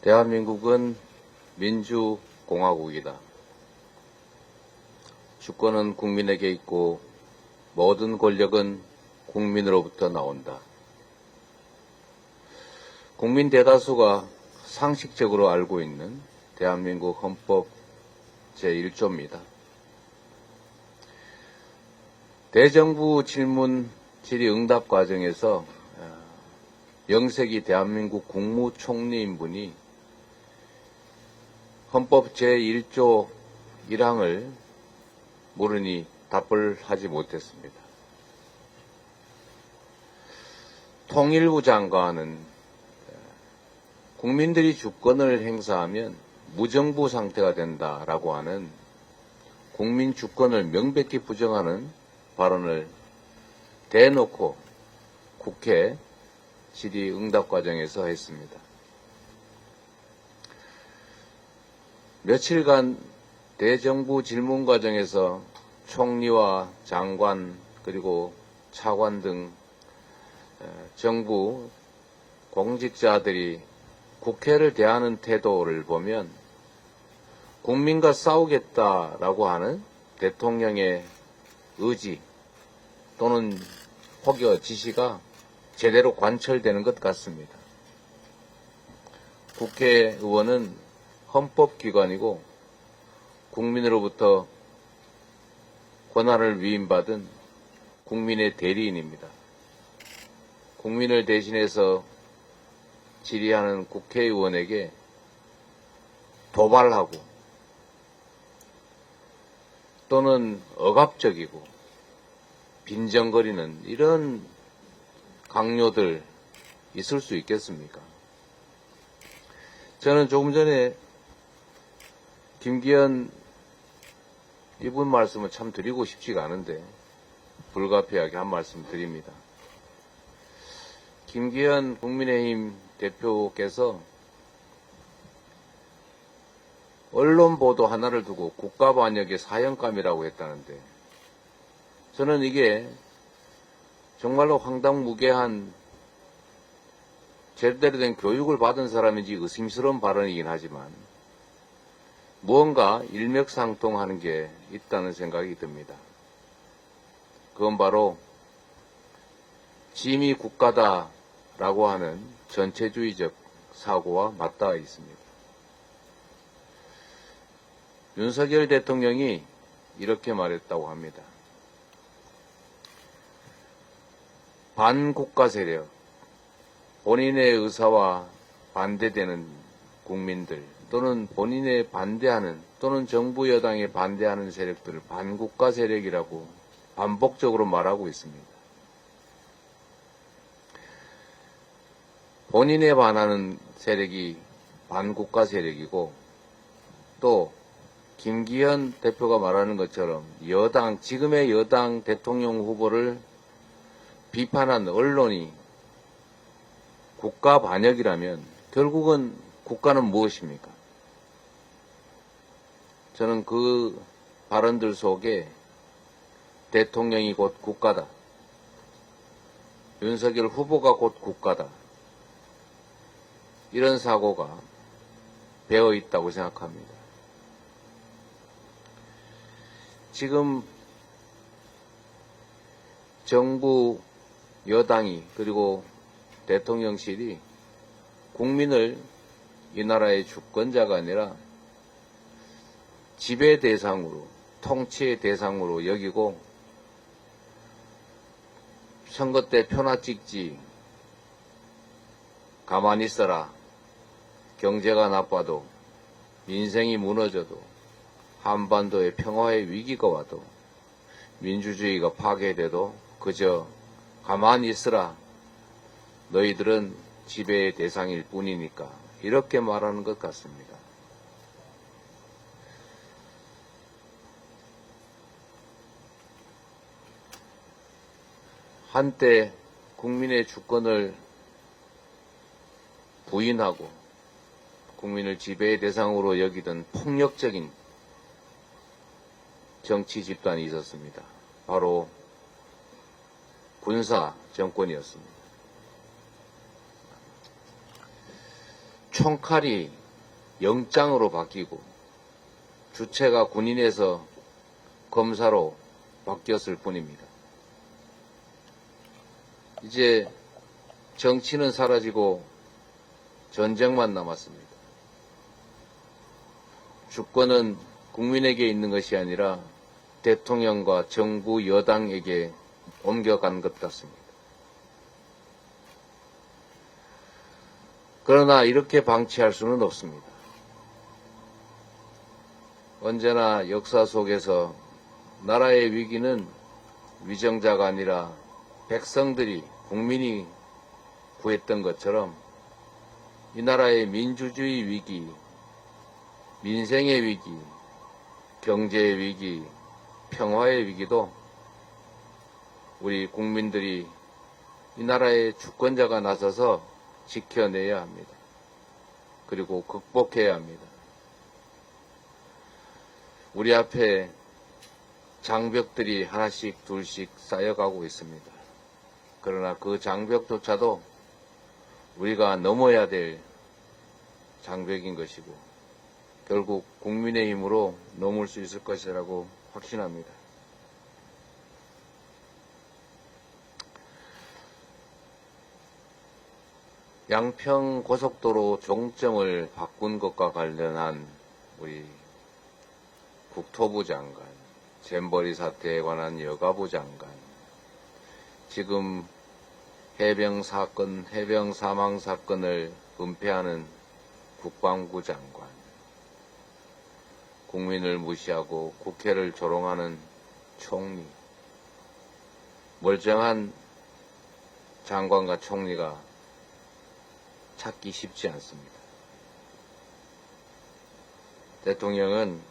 대한민국은 민주공화국이다. 주권은 국민에게 있고 모든 권력은 국민으로부터 나온다. 국민 대다수가 상식적으로 알고 있는 대한민국 헌법 제1조입니다. 대정부 질문 질의응답 과정에서 명색이 대한민국 국무총리인 분이 헌법 제1조 1항을 물으니 답을 하지 못했습니다. 통일부 장관은 국민들이 주권을 행사하면 무정부 상태가 된다라고 하는 국민 주권을 명백히 부정하는 발언을 대놓고 국회 질의응답 과정에서 했습니다. 며칠간 대정부 질문 과정에서 총리와 장관 그리고 차관 등 정부 공직자들이 국회를 대하는 태도를 보면 국민과 싸우겠다라고 하는 대통령의 의지 또는 혹여 지시가 제대로 관철되는 것 같습니다. 국회의원은 헌법기관이고 국민으로부터 권한을 위임받은 국민의 대리인입니다. 국민을 대신해서 질의하는 국회의원에게 도발하고 또는 억압적이고 빈정거리는 이런 강요들 있을 수 있겠습니까? 저는 조금 전에 김기현 이분 말씀을 참 드리고 싶지가 않은데 불가피하게 한 말씀 드립니다. 김기현 국민의힘 대표께서 언론 보도 하나를 두고 국가반역의 사형감이라고 했다는데 저는 이게 정말로 황당무계한 제대로 된 교육을 받은 사람인지 의심스러운 발언이긴 하지만 무언가 일맥상통하는 게 있다는 생각이 듭니다. 그건 바로 짐이 국가다라고 하는 전체주의적 사고와 맞닿아 있습니다. 윤석열 대통령이 이렇게 말했다고 합니다. 반국가 세력, 본인의 의사와 반대되는 국민들 또는 본인의 반대하는 또는 정부 여당에 반대하는 세력들을 반국가 세력이라고 반복적으로 말하고 있습니다. 본인에 반하는 세력이 반국가 세력이고 또 김기현 대표가 말하는 것처럼 지금의 여당 대통령 후보를 비판한 언론이 국가 반역이라면 결국은 국가는 무엇입니까? 저는 그 발언들 속에 대통령이 곧 국가다. 윤석열 후보가 곧 국가다. 이런 사고가 배어 있다고 생각합니다. 지금 정부 여당이 그리고 대통령실이 국민을 이 나라의 주권자가 아니라 지배 대상으로 통치의 대상으로 여기고 선거 때 표나 찍지 가만히 있어라 경제가 나빠도 민생이 무너져도 한반도의 평화의 위기가 와도 민주주의가 파괴돼도 그저 가만히 있으라 너희들은 지배의 대상일 뿐이니까 이렇게 말하는 것 같습니다. 한때 국민의 주권을 부인하고 국민을 지배의 대상으로 여기던 폭력적인 정치 집단이 있었습니다. 바로 군사 정권이었습니다. 총칼이 영장으로 바뀌고 주체가 군인에서 검사로 바뀌었을 뿐입니다. 이제 정치는 사라지고 전쟁만 남았습니다. 주권은 국민에게 있는 것이 아니라 대통령과 정부 여당에게 옮겨간 것 같습니다. 그러나 이렇게 방치할 수는 없습니다. 언제나 역사 속에서 나라의 위기는 위정자가 아니라 백성들이, 국민이 구했던 것처럼 이 나라의 민주주의 위기, 민생의 위기, 경제의 위기, 평화의 위기도 우리 국민들이 이 나라의 주권자가 나서서 지켜내야 합니다. 그리고 극복해야 합니다. 우리 앞에 장벽들이 하나씩 둘씩 쌓여가고 있습니다. 그러나 그 장벽조차도 우리가 넘어야 될 장벽인 것이고 결국 국민의 힘으로 넘을 수 있을 것이라고 확신합니다. 양평 고속도로 종점을 바꾼 것과 관련한 우리 국토부 장관, 잼버리 사태에 관한 여가부 장관, 지금 해병 사건, 해병 사망 사건을 은폐하는 국방부 장관, 국민을 무시하고 국회를 조롱하는 총리, 멀쩡한 장관과 총리가 찾기 쉽지 않습니다. 대통령은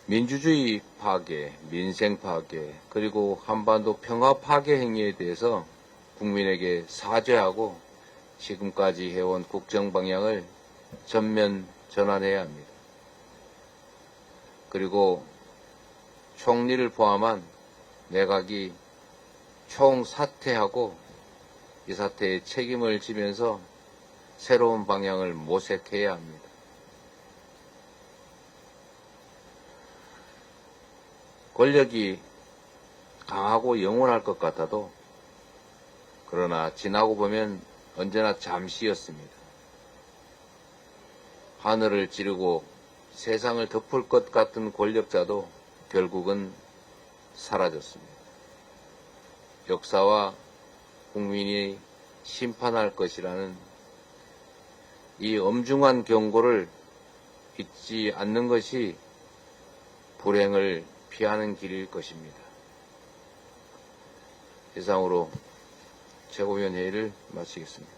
민주주의 파괴, 민생 파괴, 그리고 한반도 평화 파괴 행위에 대해서 국민에게 사죄하고 지금까지 해온 국정 방향을 전면 전환해야 합니다. 그리고 총리를 포함한 내각이 총사퇴하고 이 사태에 책임을 지면서 새로운 방향을 모색해야 합니다. 권력이 강하고 영원할 것 같아도 그러나 지나고 보면 언제나 잠시였습니다. 하늘을 찌르고 세상을 덮을 것 같은 권력자도 결국은 사라졌습니다. 역사와 국민이 심판할 것이라는 이 엄중한 경고를 잊지 않는 것이 불행을 피하는 길일 것입니다. 이상으로 최고위원 회의를 마치겠습니다.